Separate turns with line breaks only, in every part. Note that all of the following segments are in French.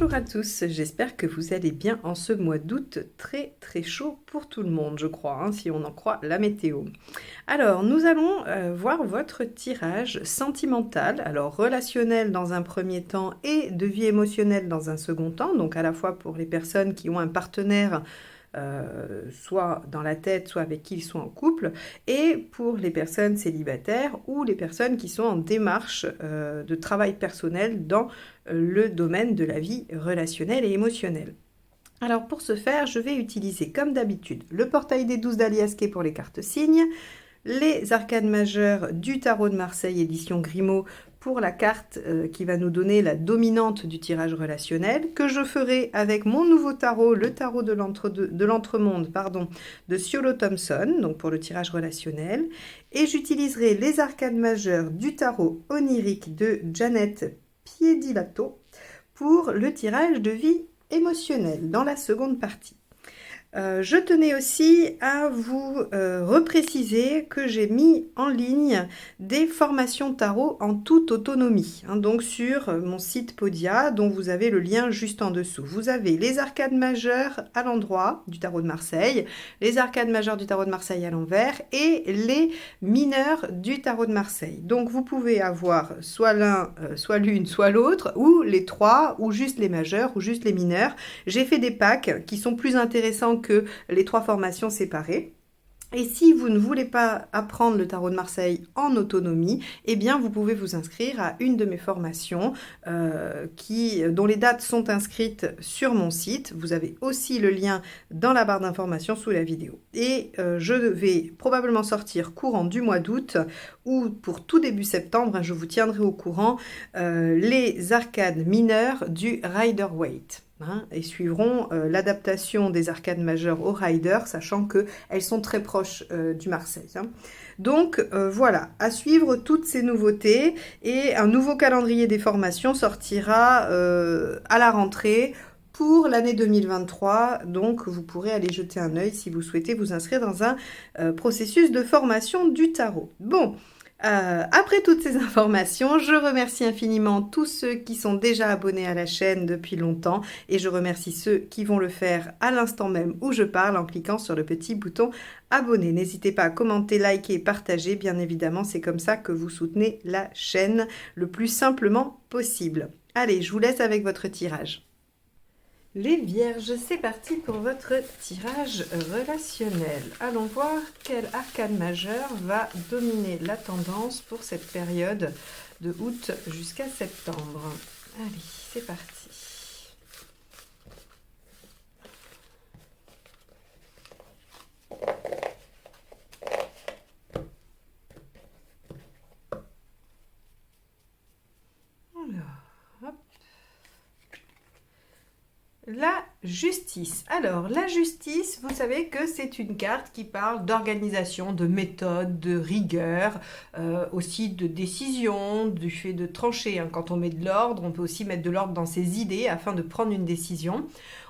Bonjour à tous, j'espère que vous allez bien en ce mois d'août très chaud pour tout le monde, je crois, hein, si on en croit la météo. Alors, nous allons voir votre tirage sentimental, alors relationnel dans un premier temps et de vie émotionnelle dans un second temps, donc à la fois pour les personnes qui ont un partenaire soit dans la tête, soit avec qui ils sont en couple, et pour les personnes célibataires ou les personnes qui sont en démarche de travail personnel dans le domaine de la vie relationnelle et émotionnelle. Alors pour ce faire, je vais utiliser comme d'habitude le portail des 12 d'Aliasquet pour les cartes signes, les arcades majeures du tarot de Marseille édition Grimaud pour la carte qui va nous donner la dominante du tirage relationnel, que je ferai avec mon nouveau tarot, le tarot de l'entremonde, de Ciolo Thompson, donc pour le tirage relationnel, et j'utiliserai les arcades majeures du tarot onirique de Janet Piedilato pour le tirage de vie émotionnelle dans la seconde partie. Je tenais aussi à vous repréciser que j'ai mis en ligne des formations tarot en toute autonomie, hein, donc sur mon site Podia, dont vous avez le lien juste en dessous. Vous avez les arcades majeures à l'endroit du tarot de Marseille, les arcades majeures du tarot de Marseille à l'envers et les mineurs du tarot de Marseille. Donc vous pouvez avoir soit l'un, soit l'une, soit l'autre, ou les trois, ou juste les majeurs, ou juste les mineurs. J'ai fait des packs qui sont plus intéressants que les trois formations séparées. Et si vous ne voulez pas apprendre le tarot de Marseille en autonomie, eh bien vous pouvez vous inscrire à une de mes formations dont les dates sont inscrites sur mon site. Vous avez aussi le lien dans la barre d'information sous la vidéo. Et je vais probablement sortir courant du mois d'août ou pour tout début septembre, hein, je vous tiendrai au courant, les arcades mineures du Rider-Waite. Hein, et suivront l'adaptation des arcades majeures au Rider, sachant qu'elles sont très proches du Marseille. Hein. Donc voilà, à suivre toutes ces nouveautés, et un nouveau calendrier des formations sortira à la rentrée pour l'année 2023, donc vous pourrez aller jeter un œil si vous souhaitez vous inscrire dans un processus de formation du tarot. Bon. Après toutes ces informations, je remercie infiniment tous ceux qui sont déjà abonnés à la chaîne depuis longtemps, et je remercie ceux qui vont le faire à l'instant même où je parle en cliquant sur le petit bouton abonner. N'hésitez pas à commenter, liker et partager, bien évidemment, c'est comme ça que vous soutenez la chaîne le plus simplement possible. Allez, je vous laisse avec votre tirage. Les vierges, c'est parti pour votre tirage relationnel. Allons voir quel arcane majeur va dominer la tendance pour cette période de août jusqu'à septembre. Allez, c'est parti. La justice. Alors, la justice, vous savez que c'est une carte qui parle d'organisation, de méthode, de rigueur, aussi de décision, du fait de trancher. Hein. Quand on met de l'ordre, on peut aussi mettre de l'ordre dans ses idées afin de prendre une décision.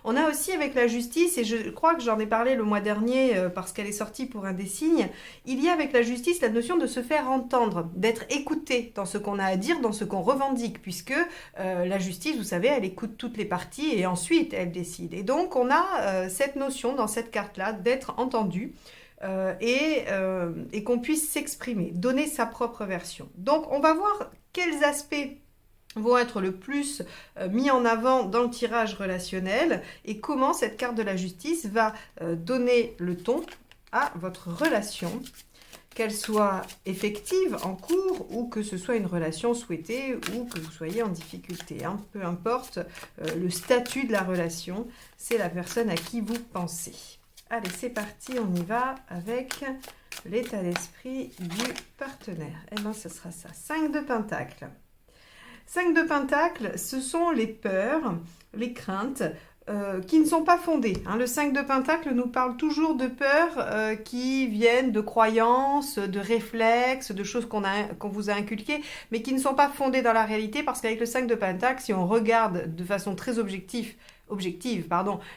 On a aussi avec la justice, et je crois que j'en ai parlé le mois dernier parce qu'elle est sortie pour un des signes, il y a avec la justice la notion de se faire entendre, d'être écouté dans ce qu'on a à dire, dans ce qu'on revendique, puisque la justice, vous savez, elle écoute toutes les parties et ensuite elle décide. Et donc on a cette notion dans cette carte-là d'être entendu et qu'on puisse s'exprimer, donner sa propre version. Donc on va voir quels aspects vont être le plus mis en avant dans le tirage relationnel et comment cette carte de la justice va donner le ton à votre relation, qu'elle soit effective en cours ou que ce soit une relation souhaitée ou que vous soyez en difficulté. Hein. Peu importe le statut de la relation, c'est la personne à qui vous pensez. Allez, c'est parti, on y va avec l'état d'esprit du partenaire. Eh bien, ce sera ça. 5 de Pentacles. 5 de Pentacles, ce sont les peurs, les craintes qui ne sont pas fondées. Hein. Le 5 de Pentacles nous parle toujours de peurs qui viennent de croyances, de réflexes, de choses qu'on vous a inculquées, mais qui ne sont pas fondées dans la réalité, parce qu'avec le 5 de Pentacles, si on regarde de façon très objective,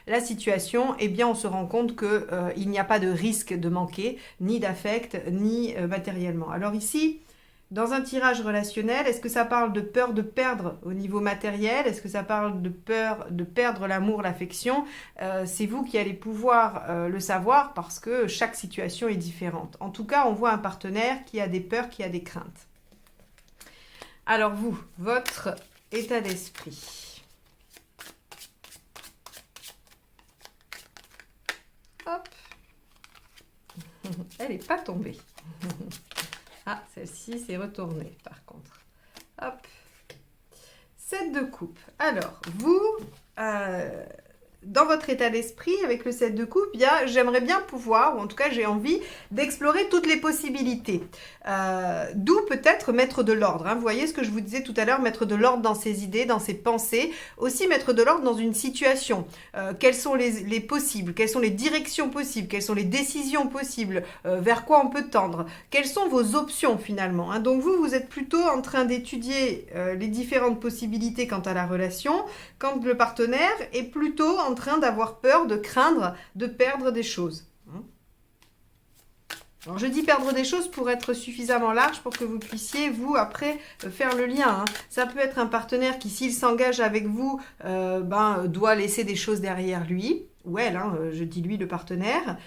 la situation, eh bien on se rend compte qu'il n'y a pas de risque de manquer, ni d'affect, ni matériellement. Alors ici, Dans un tirage relationnel, est-ce que ça parle de peur de perdre au niveau matériel? Est-ce que ça parle de peur de perdre l'amour, l'affection? C'est vous qui allez pouvoir le savoir parce que chaque situation est différente. En tout cas, on voit un partenaire qui a des peurs, qui a des craintes. Alors vous, votre état d'esprit. Hop. Elle n'est pas tombée. Ah, celle-ci s'est retournée, par contre. Hop. 7 de coupe. Alors, vous, dans votre état d'esprit, avec le 7 de coupe, j'aimerais bien pouvoir, ou en tout cas j'ai envie, d'explorer toutes les possibilités. D'où peut-être mettre de l'ordre. Hein. Vous voyez ce que je vous disais tout à l'heure, mettre de l'ordre dans ses idées, dans ses pensées. Aussi mettre de l'ordre dans une situation. Quels sont les possibles? Quelles sont les directions possibles? Quelles sont les décisions possibles? Vers quoi on peut tendre? Quelles sont vos options finalement? Hein. Donc vous êtes plutôt en train d'étudier les différentes possibilités quant à la relation, quand le partenaire est plutôt en train d'avoir peur, de craindre, de perdre des choses. Alors, je dis perdre des choses pour être suffisamment large pour que vous puissiez, vous, après, faire le lien. Hein. Ça peut être un partenaire qui, s'il s'engage avec vous, doit laisser des choses derrière lui. Ou elle, hein, je dis lui, le partenaire.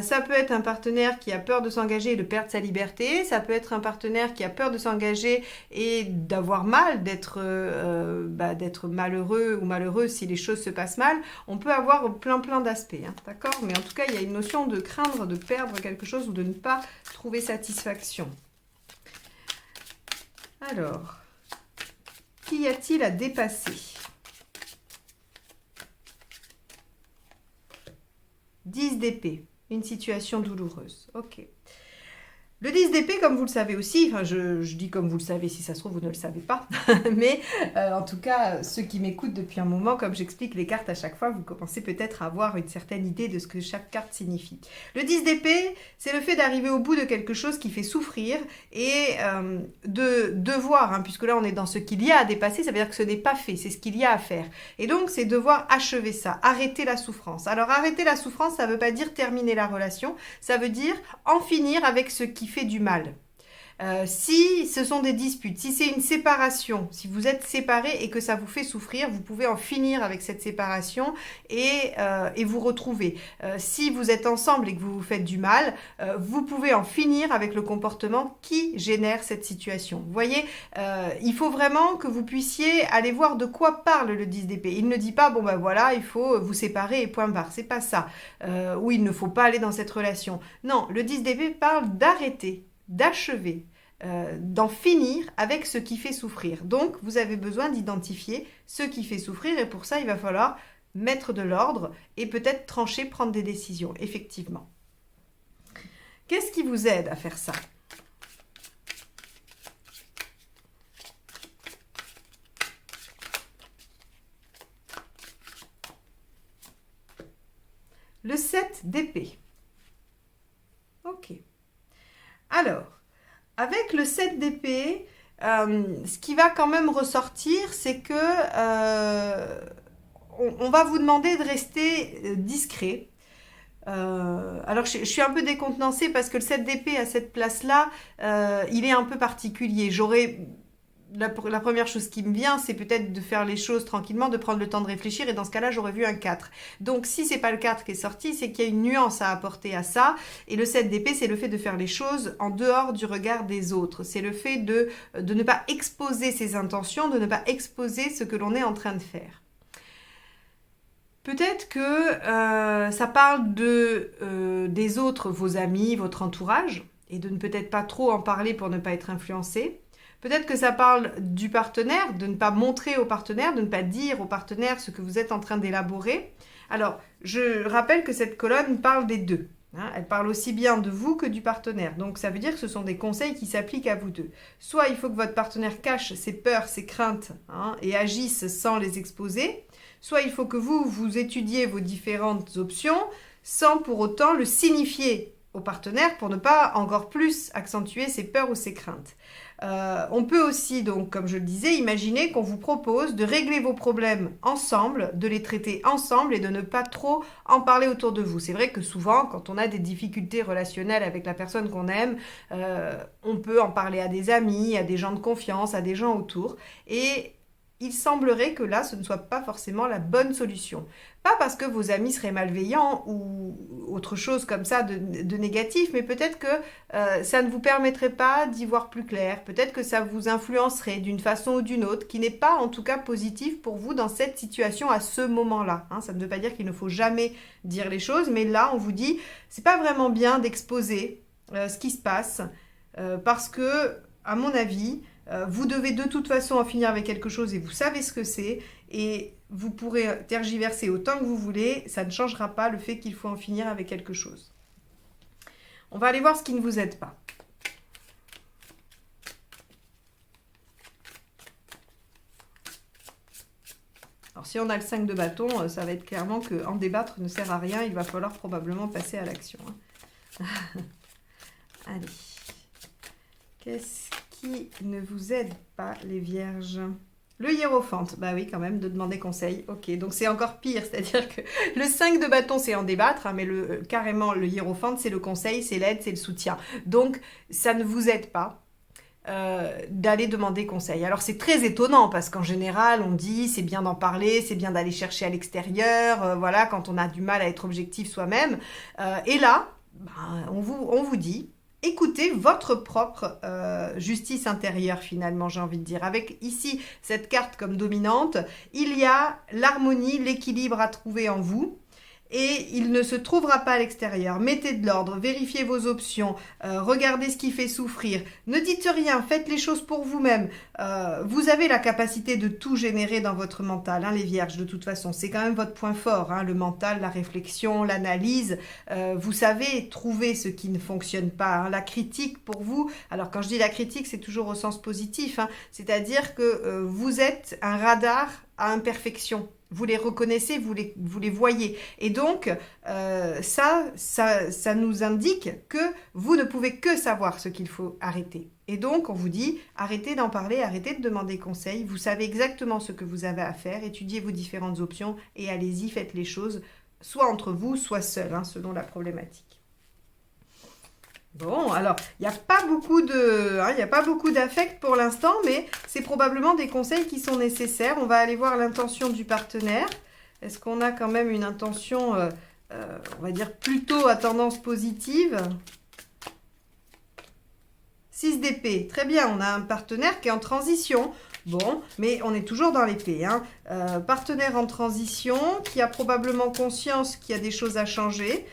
Ça peut être un partenaire qui a peur de s'engager et de perdre sa liberté. Ça peut être un partenaire qui a peur de s'engager et d'avoir mal, d'être malheureux ou malheureuse si les choses se passent mal. On peut avoir plein d'aspects, hein, d'accord? Mais en tout cas, il y a une notion de craindre, de perdre quelque chose ou de ne pas trouver satisfaction. Alors, qu'y a-t-il à dépasser? 10 d'épée, une situation douloureuse. Ok. Le 10 d'épée, comme vous le savez aussi, enfin je dis comme vous le savez, si ça se trouve vous ne le savez pas, mais en tout cas ceux qui m'écoutent depuis un moment, comme j'explique les cartes à chaque fois, vous commencez peut-être à avoir une certaine idée de ce que chaque carte signifie. Le 10 d'épée, c'est le fait d'arriver au bout de quelque chose qui fait souffrir et de devoir, hein, puisque là on est dans ce qu'il y a à dépasser, ça veut dire que ce n'est pas fait, c'est ce qu'il y a à faire. Et donc c'est devoir achever ça, arrêter la souffrance. Alors arrêter la souffrance, ça ne veut pas dire terminer la relation, ça veut dire en finir avec ce qui fait du mal. Si ce sont des disputes, si c'est une séparation, si vous êtes séparés et que ça vous fait souffrir, vous pouvez en finir avec cette séparation et vous retrouver. Si vous êtes ensemble et que vous vous faites du mal, vous pouvez en finir avec le comportement qui génère cette situation. Vous voyez, il faut vraiment que vous puissiez aller voir de quoi parle le 10 d'épée. Il ne dit pas, bon ben voilà, il faut vous séparer et point barre. C'est pas ça. Ou il ne faut pas aller dans cette relation. Non, le 10 d'épée parle d'arrêter, d'achever, d'en finir avec ce qui fait souffrir. Donc, vous avez besoin d'identifier ce qui fait souffrir et pour ça, il va falloir mettre de l'ordre et peut-être trancher, prendre des décisions, effectivement. Qu'est-ce qui vous aide à faire ça? Le 7 d'épée. Ok. Alors, avec le 7 d'épée, ce qui va quand même ressortir, c'est que on va vous demander de rester discret. Alors, je suis un peu décontenancée parce que le 7 d'épée à cette place-là, il est un peu particulier. La première chose qui me vient, c'est peut-être de faire les choses tranquillement, de prendre le temps de réfléchir, et dans ce cas-là, j'aurais vu un 4. Donc, si c'est pas le 4 qui est sorti, c'est qu'il y a une nuance à apporter à ça, et le 7 d'épée, c'est le fait de faire les choses en dehors du regard des autres. C'est le fait de ne pas exposer ses intentions, de ne pas exposer ce que l'on est en train de faire. Peut-être que ça parle des autres, vos amis, votre entourage, et de ne peut-être pas trop en parler pour ne pas être influencé. Peut-être que ça parle du partenaire, de ne pas montrer au partenaire, de ne pas dire au partenaire ce que vous êtes en train d'élaborer. Alors, je rappelle que cette colonne parle des deux. Hein, elle parle aussi bien de vous que du partenaire. Donc, ça veut dire que ce sont des conseils qui s'appliquent à vous deux. Soit il faut que votre partenaire cache ses peurs, ses craintes, hein, et agisse sans les exposer. Soit il faut que vous étudiez vos différentes options sans pour autant le signifier au partenaire pour ne pas encore plus accentuer ses peurs ou ses craintes. On peut aussi, donc, comme je le disais, imaginer qu'on vous propose de régler vos problèmes ensemble, de les traiter ensemble et de ne pas trop en parler autour de vous. C'est vrai que souvent, quand on a des difficultés relationnelles avec la personne qu'on aime, on peut en parler à des amis, à des gens de confiance, à des gens autour. Et il semblerait que là, ce ne soit pas forcément la bonne solution. Pas parce que vos amis seraient malveillants ou autre chose comme ça de négatif, mais peut-être que ça ne vous permettrait pas d'y voir plus clair. Peut-être que ça vous influencerait d'une façon ou d'une autre, qui n'est pas en tout cas positif pour vous dans cette situation à ce moment-là. Hein, ça ne veut pas dire qu'il ne faut jamais dire les choses, mais là, on vous dit, c'est pas vraiment bien d'exposer ce qui se passe, parce que, à mon avis, vous devez de toute façon en finir avec quelque chose et vous savez ce que c'est. Et vous pourrez tergiverser autant que vous voulez. Ça ne changera pas le fait qu'il faut en finir avec quelque chose. On va aller voir ce qui ne vous aide pas. Alors si on a le 5 de bâton, ça va être clairement qu'en débattre ne sert à rien. Il va falloir probablement passer à l'action. Hein. Allez. Qu'est-ce qui ne vous aide pas, les vierges? Le hiérophante, bah oui, quand même, de demander conseil. Ok, donc c'est encore pire, c'est-à-dire que le 5 de bâton, c'est en débattre, hein, mais carrément, le hiérophante, c'est le conseil, c'est l'aide, c'est le soutien. Donc, ça ne vous aide pas d'aller demander conseil. Alors, c'est très étonnant, parce qu'en général, on dit, c'est bien d'en parler, c'est bien d'aller chercher à l'extérieur, voilà, quand on a du mal à être objectif soi-même. Et là, bah, on vous dit... Écoutez votre propre justice intérieure finalement, j'ai envie de dire. Avec ici cette carte comme dominante, il y a l'harmonie, l'équilibre à trouver en vous. Et il ne se trouvera pas à l'extérieur. Mettez de l'ordre, vérifiez vos options, regardez ce qui fait souffrir. Ne dites rien, faites les choses pour vous-même. Vous avez la capacité de tout générer dans votre mental, hein, les vierges, de toute façon. C'est quand même votre point fort, hein, le mental, la réflexion, l'analyse. Vous savez trouver ce qui ne fonctionne pas. Hein. La critique pour vous, alors quand je dis la critique, c'est toujours au sens positif, hein, c'est-à-dire que vous êtes un radar à imperfection. Vous les reconnaissez, vous les voyez. Et donc, ça nous indique que vous ne pouvez que savoir ce qu'il faut arrêter. Et donc, on vous dit, arrêtez d'en parler, arrêtez de demander conseil. Vous savez exactement ce que vous avez à faire. Étudiez vos différentes options et allez-y, faites les choses, soit entre vous, soit seul, hein, selon la problématique. Bon, alors, il n'y a pas beaucoup d'affect pour l'instant, mais c'est probablement des conseils qui sont nécessaires. On va aller voir l'intention du partenaire. Est-ce qu'on a quand même une intention, on va dire, plutôt à tendance positive? 6 d'épée, très bien, on a un partenaire qui est en transition. Bon, mais on est toujours dans l'épée. Hein. Partenaire en transition, qui a probablement conscience qu'il y a des choses à changer.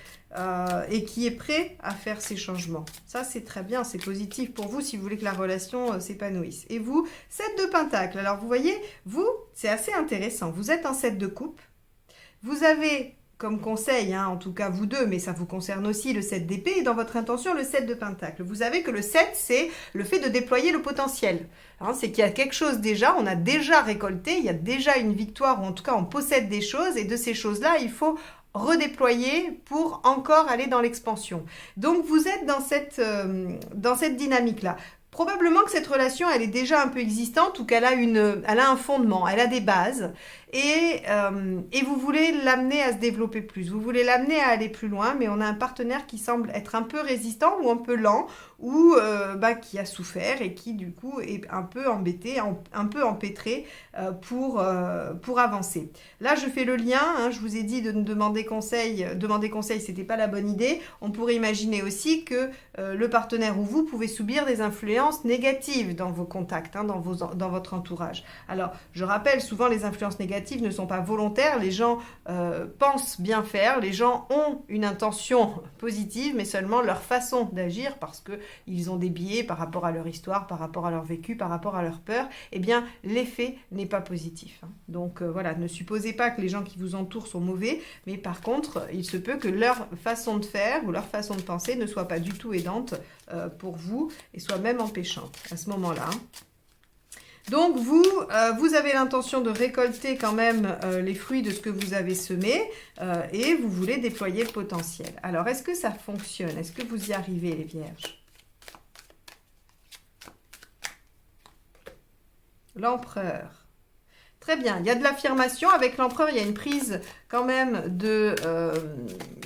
Et qui est prêt à faire ces changements. Ça, c'est très bien, c'est positif pour vous si vous voulez que la relation s'épanouisse. Et vous, 7 de pentacle. Alors, vous voyez, vous, c'est assez intéressant. Vous êtes en 7 de coupe. Vous avez comme conseil, hein, en tout cas vous deux, mais ça vous concerne aussi le 7 d'épée et dans votre intention le 7 de pentacle. Vous savez que le 7, c'est le fait de déployer le potentiel. Hein, c'est qu'il y a quelque chose déjà, on a déjà récolté, il y a déjà une victoire, ou en tout cas on possède des choses, et de ces choses-là, il faut redéployer pour encore aller dans l'expansion. Donc vous êtes dans cette dynamique-là. Probablement que cette relation, elle est déjà un peu existante ou qu'elle a un fondement, elle a des bases et vous voulez l'amener à se développer plus, vous voulez l'amener à aller plus loin, mais on a un partenaire qui semble être un peu résistant ou un peu lent ou qui a souffert et qui du coup est un peu embêté, un peu empêtré pour avancer. Là, je fais le lien, hein, je vous ai dit de demander conseil, c'était pas la bonne idée. On pourrait imaginer aussi que le partenaire ou vous pouvez subir des influences négatives dans vos contacts, hein, dans votre entourage. Alors, je rappelle, souvent les influences négatives ne sont pas volontaires, les gens pensent bien faire, les gens ont une intention positive, mais seulement leur façon d'agir, parce qu'ils ont des biais par rapport à leur histoire, par rapport à leur vécu, par rapport à leur peur, eh bien, l'effet n'est pas positif. Hein. Donc, voilà, ne supposez pas que les gens qui vous entourent sont mauvais, mais par contre, il se peut que leur façon de faire ou leur façon de penser ne soit pas du tout aidante pour vous et soit même empêchante à ce moment-là. Donc, vous avez l'intention de récolter quand même les fruits de ce que vous avez semé et vous voulez déployer le potentiel. Alors, est-ce que ça fonctionne? Est-ce que vous y arrivez, les vierges? L'empereur. Très bien, il y a de l'affirmation. Avec l'empereur, il y a une prise quand même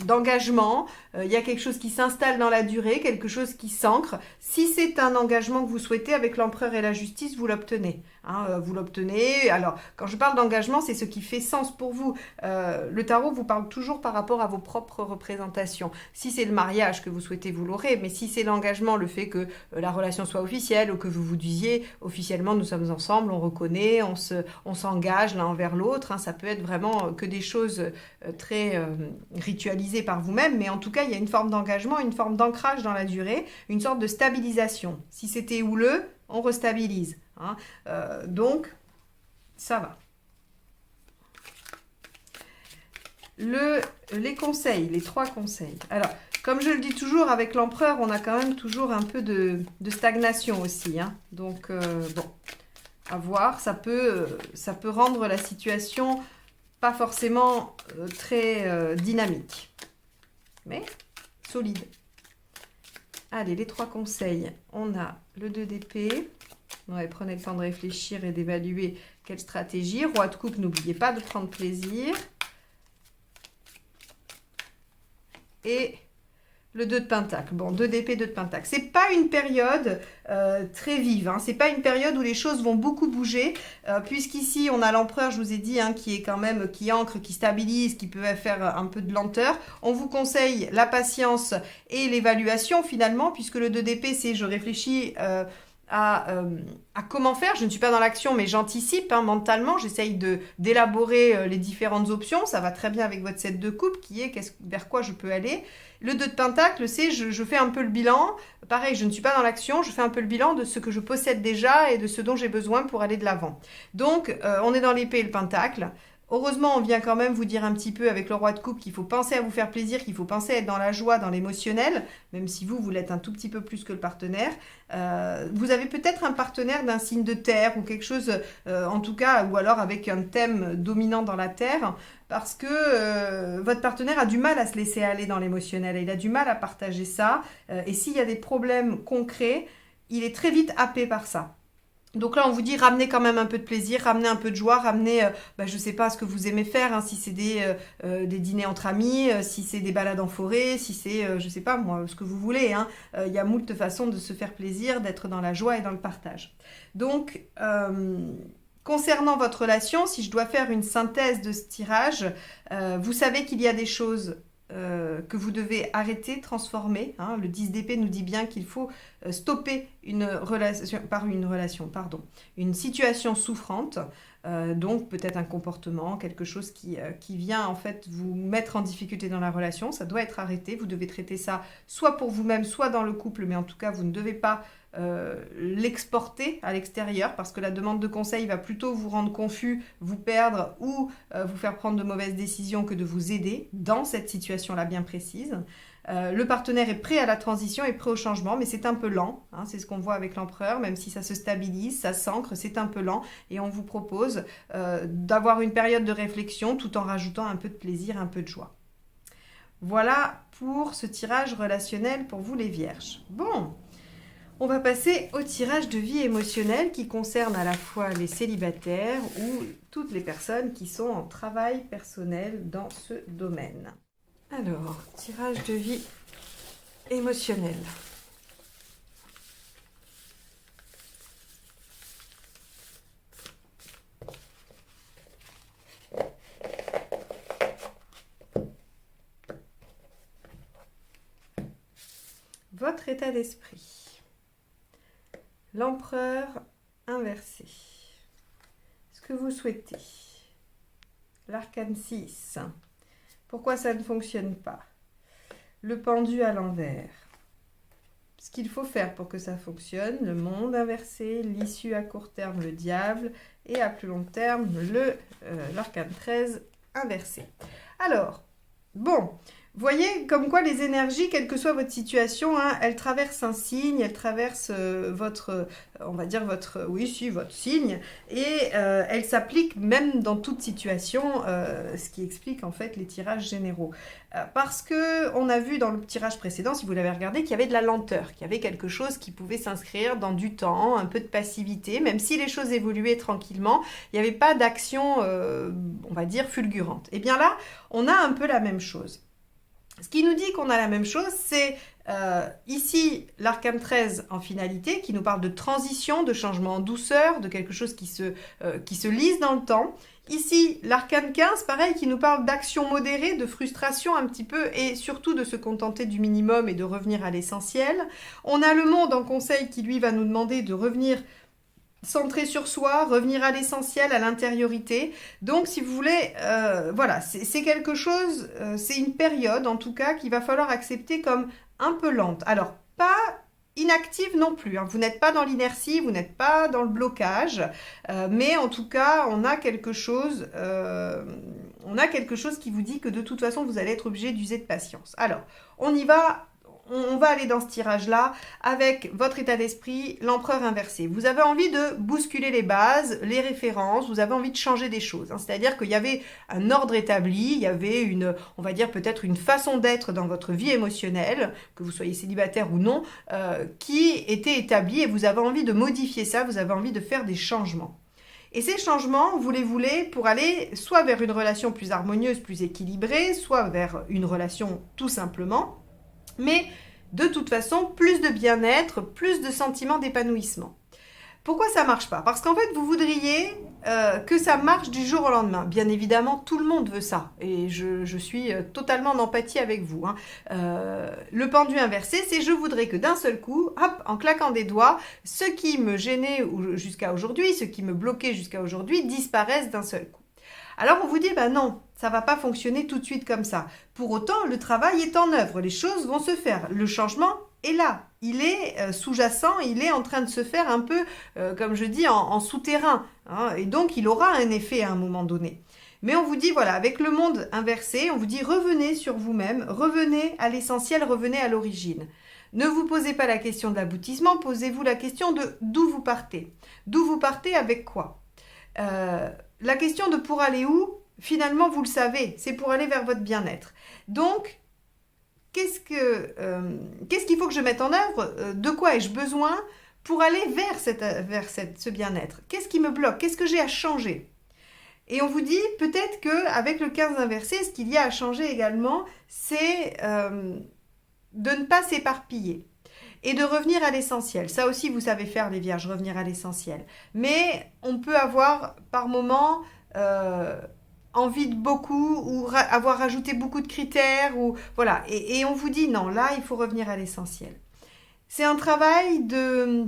d'engagement. Il y a quelque chose qui s'installe dans la durée, quelque chose qui s'ancre. Si c'est un engagement que vous souhaitez avec l'empereur et la justice, vous l'obtenez. Hein, vous l'obtenez. Alors, quand je parle d'engagement, c'est ce qui fait sens pour vous. Le tarot vous parle toujours par rapport à vos propres représentations. Si c'est le mariage que vous souhaitez, vous l'aurez. Mais si c'est l'engagement, le fait que la relation soit officielle ou que vous vous disiez officiellement nous sommes ensemble, on reconnaît, on s'engage l'un envers l'autre. Hein, ça peut être vraiment que des choses très ritualisées par vous-même. Mais en tout cas, il y a une forme d'engagement, une forme d'ancrage dans la durée, une sorte de stabilisation. Si c'était houleux, on restabilise. Hein. Donc, ça va. Les conseils, les 3 conseils. Alors, comme je le dis toujours, avec l'empereur, on a quand même toujours un peu de stagnation aussi. Hein. Donc, bon, à voir. Ça peut rendre la situation pas forcément très dynamique, mais solide. Allez, les 3 conseils. On a le 2 d'épée. Ouais, prenez le temps de réfléchir et d'évaluer quelle stratégie. Roi de coupe, n'oubliez pas de prendre plaisir. Et le 2 de pentacle. Bon, 2 d'épée, 2 de pentacle. C'est pas une période très vive. Hein. C'est pas une période où les choses vont beaucoup bouger. Puisqu'ici, on a l'empereur, je vous ai dit, hein, qui est quand même, qui ancre, qui stabilise, qui peut faire un peu de lenteur. On vous conseille la patience et l'évaluation finalement, puisque le 2 d'épée, c'est je réfléchis à comment faire. Je ne suis pas dans l'action, mais j'anticipe hein, mentalement. J'essaye d'élaborer les différentes options. Ça va très bien avec votre 7 de coupe, qui est vers quoi je peux aller. Le 2 de pentacle, c'est je fais un peu le bilan. Pareil, je ne suis pas dans l'action. Je fais un peu le bilan de ce que je possède déjà et de ce dont j'ai besoin pour aller de l'avant. Donc, on est dans l'épée et le pentacle. Heureusement, on vient quand même vous dire un petit peu avec le roi de coupe qu'il faut penser à vous faire plaisir, qu'il faut penser à être dans la joie, dans l'émotionnel, même si vous l'êtes un tout petit peu plus que le partenaire. Vous avez peut-être un partenaire d'un signe de terre ou quelque chose, en tout cas, ou alors avec un thème dominant dans la terre, parce que votre partenaire a du mal à se laisser aller dans l'émotionnel, il a du mal à partager ça, et s'il y a des problèmes concrets, il est très vite happé par ça. Donc là, on vous dit ramenez quand même un peu de plaisir, ramenez un peu de joie, ramenez, je ne sais pas ce que vous aimez faire, hein, si c'est des dîners entre amis, si c'est des balades en forêt, si c'est, je ne sais pas moi, ce que vous voulez. Hein. Il y a moult façons de se faire plaisir, d'être dans la joie et dans le partage. Donc, concernant votre relation, si je dois faire une synthèse de ce tirage, vous savez qu'il y a des choses que vous devez arrêter, transformer. Hein. Le 10 d'épée nous dit bien qu'il faut stopper une situation souffrante. Donc peut-être un comportement, quelque chose qui vient en fait vous mettre en difficulté dans la relation. Ça doit être arrêté. Vous devez traiter ça soit pour vous-même, soit dans le couple. Mais en tout cas, vous ne devez pas l'exporter à l'extérieur parce que la demande de conseil va plutôt vous rendre confus, vous perdre ou vous faire prendre de mauvaises décisions que de vous aider dans cette situation-là bien précise. Le partenaire est prêt à la transition, est prêt au changement, mais c'est un peu lent. Hein, c'est ce qu'on voit avec l'empereur, même si ça se stabilise, ça s'ancre, c'est un peu lent. Et on vous propose d'avoir une période de réflexion tout en rajoutant un peu de plaisir, un peu de joie. Voilà pour ce tirage relationnel pour vous les vierges. Bon, on va passer au tirage de vie émotionnelle qui concerne à la fois les célibataires ou toutes les personnes qui sont en travail personnel dans ce domaine. Alors, tirage de vie émotionnelle. Votre état d'esprit. L'empereur inversé. Ce que vous souhaitez. L'arcane 6. Pourquoi ça ne fonctionne pas? Le pendu à l'envers. Ce qu'il faut faire pour que ça fonctionne, le monde inversé, l'issue à court terme, le diable, et à plus long terme, l'arcane 13 inversé. Alors, bon, voyez comme quoi les énergies, quelle que soit votre situation, hein, elles traversent un signe, elles traversent on va dire votre signe, et elles s'appliquent même dans toute situation, ce qui explique en fait les tirages généraux. Parce que on a vu dans le tirage précédent, si vous l'avez regardé, qu'il y avait de la lenteur, qu'il y avait quelque chose qui pouvait s'inscrire dans du temps, un peu de passivité, même si les choses évoluaient tranquillement, il n'y avait pas d'action, on va dire, fulgurante. Et bien là, on a un peu la même chose. Ce qui nous dit qu'on a la même chose, c'est ici l'arcane 13 en finalité, qui nous parle de transition, de changement en douceur, de quelque chose qui se lise dans le temps. Ici, l'arcane 15, pareil, qui nous parle d'action modérée, de frustration un petit peu, et surtout de se contenter du minimum et de revenir à l'essentiel. On a le monde en conseil qui, lui, va nous demander de revenir centrer sur soi, revenir à l'essentiel, à l'intériorité. Donc, si vous voulez, voilà, c'est quelque chose, c'est une période, en tout cas, qu'il va falloir accepter comme un peu lente. Alors, pas inactive non plus, hein. Vous n'êtes pas dans l'inertie, vous n'êtes pas dans le blocage, mais en tout cas, on a quelque chose qui vous dit que de toute façon, vous allez être obligé d'user de patience. Alors, on y va. On va aller dans ce tirage-là avec votre état d'esprit, l'empereur inversé. Vous avez envie de bousculer les bases, les références, vous avez envie de changer des choses, hein. C'est-à-dire qu'il y avait un ordre établi, il y avait on va dire peut-être une façon d'être dans votre vie émotionnelle, que vous soyez célibataire ou non, qui était établie et vous avez envie de modifier ça, vous avez envie de faire des changements. Et ces changements, vous les voulez pour aller soit vers une relation plus harmonieuse, plus équilibrée, soit vers une relation tout simplement, mais de toute façon, plus de bien-être, plus de sentiments d'épanouissement. Pourquoi ça ne marche pas? Parce qu'en fait, vous voudriez que ça marche du jour au lendemain. Bien évidemment, tout le monde veut ça. Et je suis totalement en empathie avec vous, hein. Le pendu inversé, c'est je voudrais que d'un seul coup, hop, en claquant des doigts, ce qui me gênait jusqu'à aujourd'hui, ce qui me bloquait jusqu'à aujourd'hui, disparaissent d'un seul coup. Alors on vous dit, non, ça ne va pas fonctionner tout de suite comme ça. Pour autant, le travail est en œuvre, les choses vont se faire. Le changement est là, il est sous-jacent, il est en train de se faire un peu, comme je dis, en souterrain, hein, et donc il aura un effet à un moment donné. Mais on vous dit, voilà, avec le monde inversé, on vous dit, revenez sur vous-même, revenez à l'essentiel, revenez à l'origine. Ne vous posez pas la question de l'aboutissement, posez-vous la question de d'où vous partez. D'où vous partez avec quoi? La question de pour aller où, finalement, vous le savez, c'est pour aller vers votre bien-être. Donc, qu'est-ce qu'il faut que je mette en œuvre? De quoi ai-je besoin pour aller vers ce bien-être? Qu'est-ce qui me bloque? Qu'est-ce que j'ai à changer? Et on vous dit peut-être qu'avec le 15 inversé, ce qu'il y a à changer également, c'est de ne pas s'éparpiller. Et de revenir à l'essentiel. Ça aussi, vous savez faire, les vierges, revenir à l'essentiel. Mais on peut avoir, par moments, envie de beaucoup, ou avoir rajouté beaucoup de critères, ou voilà. Et on vous dit, non, là, il faut revenir à l'essentiel. C'est un travail de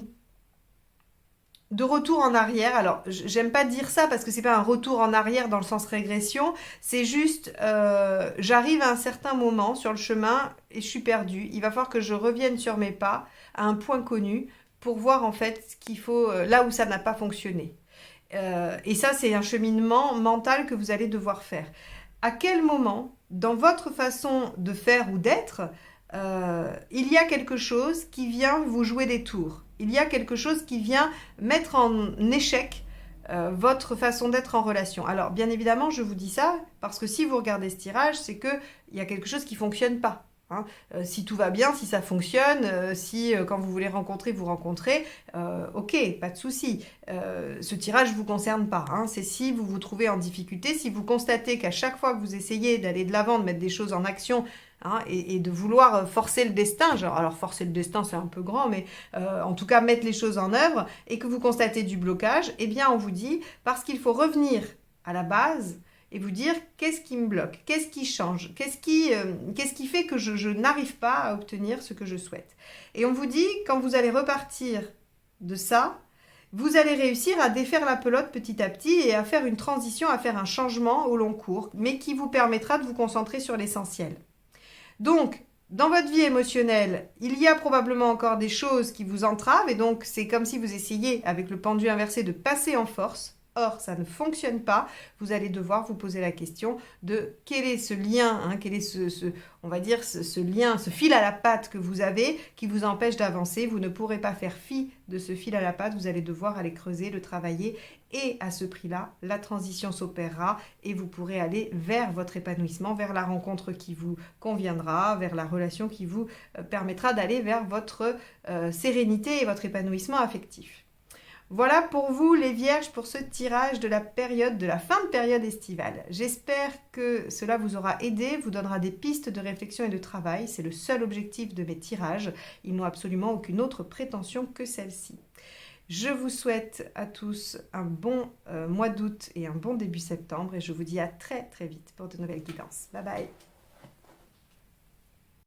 retour en arrière. Alors, j'aime pas dire ça parce que c'est pas un retour en arrière dans le sens régression, c'est juste, j'arrive à un certain moment sur le chemin et je suis perdue. Il va falloir que je revienne sur mes pas à un point connu pour voir en fait ce qu'il faut, là où ça n'a pas fonctionné. Et ça, c'est un cheminement mental que vous allez devoir faire. À quel moment, dans votre façon de faire ou d'être, il y a quelque chose qui vient vous jouer des tours? Il y a quelque chose qui vient mettre en échec votre façon d'être en relation. Alors, bien évidemment, je vous dis ça parce que si vous regardez ce tirage, c'est qu'il y a quelque chose qui ne fonctionne pas. Hein. Si tout va bien, si ça fonctionne, si quand vous voulez rencontrer, vous rencontrez, ok, pas de souci. Ce tirage ne vous concerne pas. Hein. C'est si vous vous trouvez en difficulté, si vous constatez qu'à chaque fois que vous essayez d'aller de l'avant, de mettre des choses en action, hein, et de vouloir forcer le destin, alors forcer le destin c'est un peu grand, mais en tout cas mettre les choses en œuvre, et que vous constatez du blocage, eh bien on vous dit, parce qu'il faut revenir à la base, et vous dire qu'est-ce qui me bloque, qu'est-ce qui change, qu'est-ce qui fait que je n'arrive pas à obtenir ce que je souhaite. Et on vous dit, quand vous allez repartir de ça, vous allez réussir à défaire la pelote petit à petit et à faire une transition, à faire un changement au long cours, mais qui vous permettra de vous concentrer sur l'essentiel. Donc, dans votre vie émotionnelle, il y a probablement encore des choses qui vous entravent et donc c'est comme si vous essayiez, avec le pendu inversé, de passer en force. Or, ça ne fonctionne pas. Vous allez devoir vous poser la question de quel est ce lien, quel est on va dire, ce lien, ce fil à la patte que vous avez qui vous empêche d'avancer. Vous ne pourrez pas faire fi de ce fil à la patte. Vous allez devoir aller creuser, le travailler et à ce prix-là, la transition s'opérera et vous pourrez aller vers votre épanouissement, vers la rencontre qui vous conviendra, vers la relation qui vous permettra d'aller vers votre sérénité et votre épanouissement affectif. Voilà pour vous les vierges pour ce tirage de la fin de période estivale. J'espère que cela vous aura aidé, vous donnera des pistes de réflexion et de travail. C'est le seul objectif de mes tirages. Ils n'ont absolument aucune autre prétention que celle-ci. Je vous souhaite à tous un bon mois d'août et un bon début septembre et je vous dis à très très vite pour de nouvelles guidances. Bye bye.